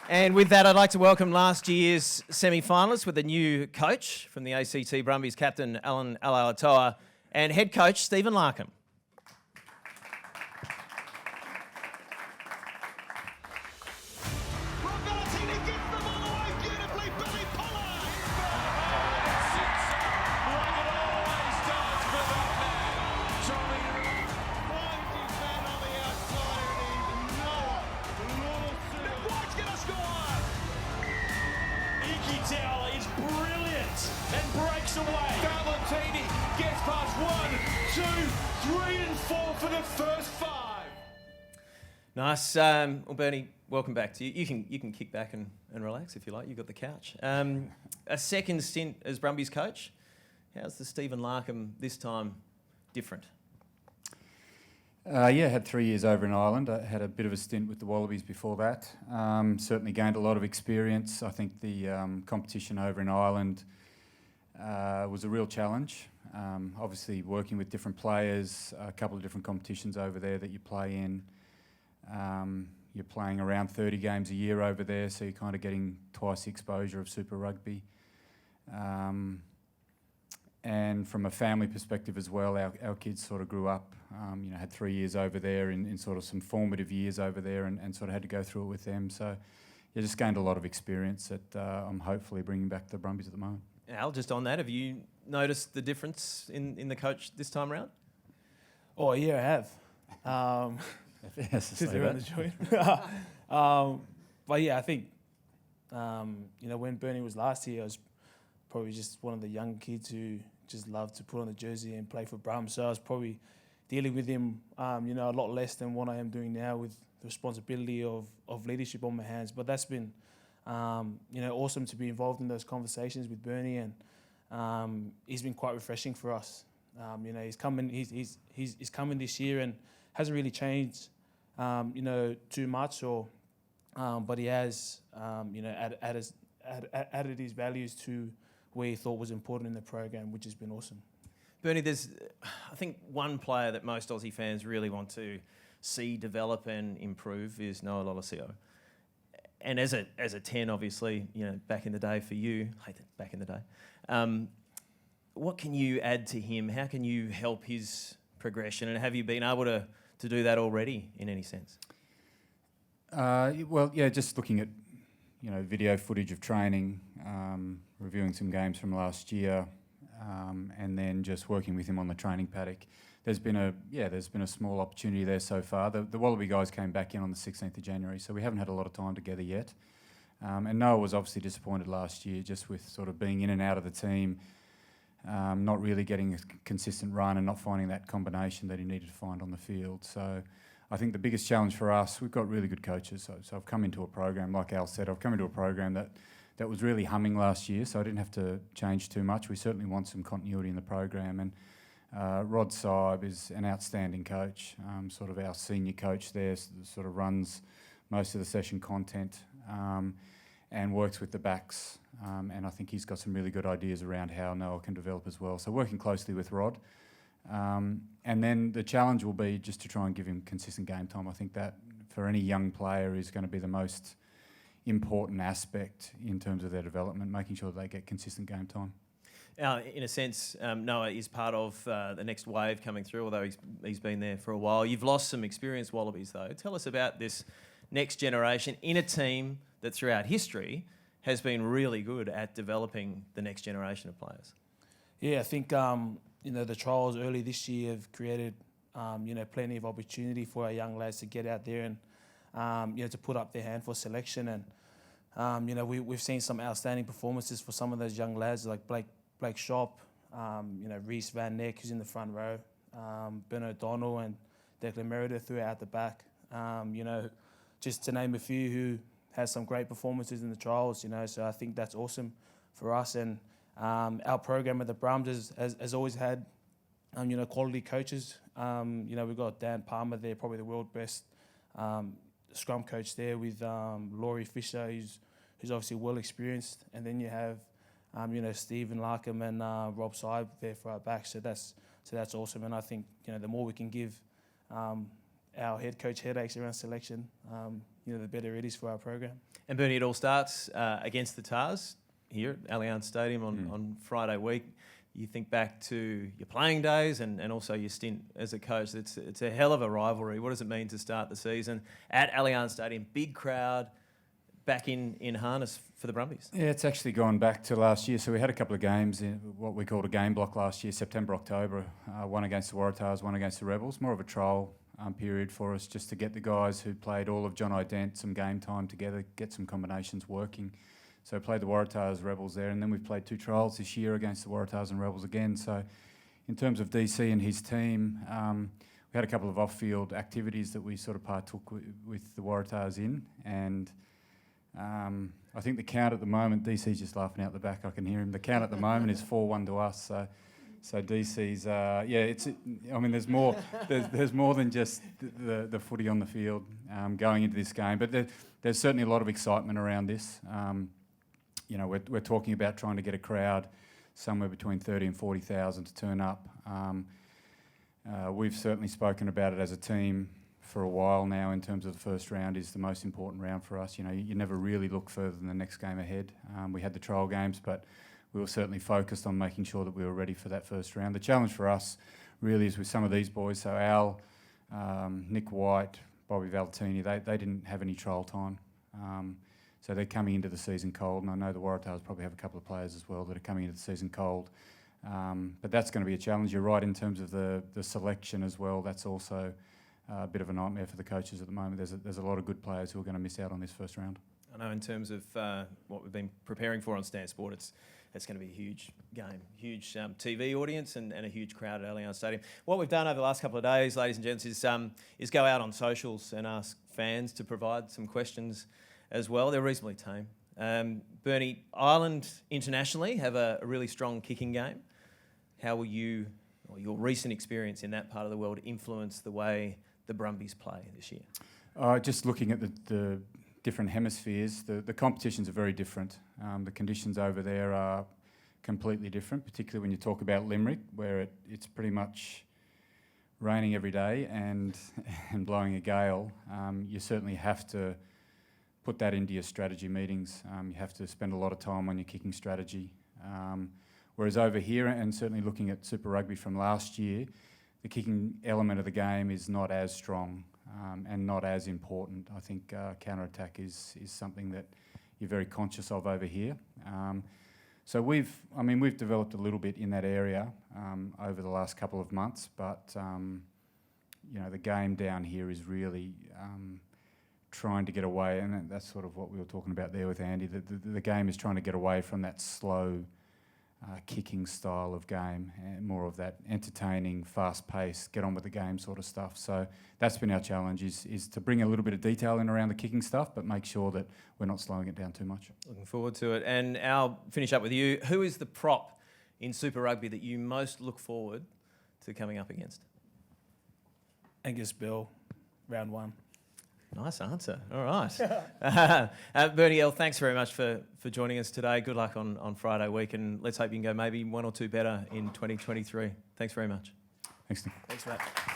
And with that, I'd like to welcome last year's semi-finalists with a new coach from the ACT Brumbies, Captain Alan Alaalatoa, and head coach Stephen Larkham. Is brilliant and breaks away. Valentini gets past 1, 2, 3 and 4 for the first 5. Nice. Well, Bernie, welcome back to you. You can kick back and relax if you like. You've got the couch. A second stint as Brumbies coach. How's the Stephen Larkham this time different? Yeah, had 3 years over in Ireland. I had a bit of a stint with the Wallabies before that. Certainly gained a lot of experience. I think the competition over in Ireland was a real challenge. Obviously working with different players, a couple of different competitions over there that you play in. You're playing around 30 games a year over there, so you're kind of getting twice the exposure of Super Rugby. And from a family perspective as well, our kids sort of grew up, had 3 years over there in sort of some formative years over there and sort of had to go through it with them. So yeah, just gained a lot of experience that I'm hopefully bringing back to the Brumbies at the moment. Al, just on that, have you noticed the difference in the coach this time around? Oh, yeah, I have. Yes, Since they're on the joint. But yeah, I think, when Bernie was last here, I was probably just one of the young kids who just loved to put on the jersey and play for Brum. So I was probably dealing with him, a lot less than what I am doing now with the responsibility of leadership on my hands. But that's been, awesome to be involved in those conversations with Bernie, and he's been quite refreshing for us. He's coming this year and hasn't really changed, too much, but he has, added his values to where he thought was important in the program, which has been awesome. Bernie, there's, I think, one player that most Aussie fans really want to see develop and improve is Noah Lolesio. And as a 10, obviously, back in the day for you, back in the day, what can you add to him? How can you help his progression? And have you been able to do that already in any sense? Just looking at video footage of training, reviewing some games from last year, and then just working with him on the training paddock. There's been a small opportunity there so far. The Wallaby guys came back in on the 16th of January, so we haven't had a lot of time together yet. And Noah was obviously disappointed last year just with sort of being in and out of the team, not really getting a consistent run and not finding that combination that he needed to find on the field. So I think the biggest challenge for us, we've got really good coaches. So I've come into a program, like Al said, I've come into a program that was really humming last year, so I didn't have to change too much. We certainly want some continuity in the program. And Rod Saib is an outstanding coach, sort of our senior coach there, sort of runs most of the session content and works with the backs. And I think he's got some really good ideas around how Noah can develop as well. So working closely with Rod. And then the challenge will be just to try and give him consistent game time. I think that for any young player is going to be the most important aspect in terms of their development, making sure that they get consistent game time. In a sense, Noah is part of the next wave coming through, although he's been there for a while. You've lost some experienced Wallabies, though. Tell us about this next generation in a team that throughout history has been really good at developing the next generation of players. Yeah, I think, the trials early this year have created, plenty of opportunity for our young lads to get out there and, to put up their hand for selection. And, we've seen some outstanding performances for some of those young lads like Blake Shop, Reece Van Neck, who's in the front row, Ben O'Donnell and Declan Merida throughout the back. Just to name a few who has some great performances in the trials, so I think that's awesome for us. And our program at the Brums has always had, quality coaches. We've got Dan Palmer there, probably the world's best scrum coach there with Laurie Fisher, who's obviously well experienced. And then you have, Stephen Larkham and Rob Saib there for our back. So that's awesome. And I think, the more we can give our head coach headaches around selection, the better it is for our program. And Bernie, it all starts against the Tars here at Allianz Stadium on Friday week. You think back to your playing days and also your stint as a coach. It's a hell of a rivalry. What does it mean to start the season at Allianz Stadium? Big crowd, back in harness for the Brumbies. Yeah, it's actually gone back to last year. So we had a couple of games in what we called a game block last year, September, October. One against the Waratahs, one against the Rebels. More of a trial period for us just to get the guys who played all of John Ident some game time together, get some combinations working. So played the Waratahs, Rebels there, and then we've played 2 trials this year against the Waratahs and Rebels again. So in terms of DC and his team, we had a couple of off-field activities that we sort of partook with the Waratahs in, and I think the count at the moment, DC's just laughing out the back, I can hear him, the count at the moment is 4-1 to us. So DC's, there's more. There's more than just the footy on the field going into this game, but there's certainly a lot of excitement around this. We're talking about trying to get a crowd somewhere between 30 and 40,000 to turn up. We've certainly spoken about it as a team for a while now in terms of the first round is the most important round for us. You never really look further than the next game ahead. We had the trial games, but we were certainly focused on making sure that we were ready for that first round. The challenge for us really is with some of these boys. So Al, Nick White, Bobby Valentini, they didn't have any trial time. So they're coming into the season cold, and I know the Waratahs probably have a couple of players as well that are coming into the season cold. But that's going to be a challenge. You're right in terms of the selection as well. That's also a bit of a nightmare for the coaches at the moment. There's a lot of good players who are going to miss out on this first round. I know in terms of what we've been preparing for on Stan Sport, it's going to be a huge game, huge TV audience and a huge crowd at Allianz Stadium. What we've done over the last couple of days, ladies and gents, is go out on socials and ask fans to provide some questions as well. They're reasonably tame. Bernie, Ireland internationally have a really strong kicking game. How will you, or your recent experience in that part of the world, influence the way the Brumbies play this year? Just looking at the different hemispheres, the competitions are very different. The conditions over there are completely different, particularly when you talk about Limerick, where it's pretty much raining every day and blowing a gale. You certainly have to put that into your strategy meetings. You have to spend a lot of time on your kicking strategy. Whereas over here, and certainly looking at Super Rugby from last year, the kicking element of the game is not as strong and not as important. I think counter-attack is something that you're very conscious of over here. So we've developed a little bit in that area over the last couple of months, but the game down here is really trying to get away, and that's sort of what we were talking about there with Andy. The game is trying to get away from that slow kicking style of game, and more of that entertaining, fast-paced, get on with the game sort of stuff. So that's been our challenge, is to bring a little bit of detail in around the kicking stuff, but make sure that we're not slowing it down too much. Looking forward to it. And I'll finish up with you. Who is the prop in Super Rugby that you most look forward to coming up against? Angus Bell, round 1. Nice answer. All right. Bernie L, thanks very much for joining us today. Good luck on Friday week, and let's hope you can go maybe 1 or 2 better in 2023. Thanks very much. Thanks, Nick. Thanks for that.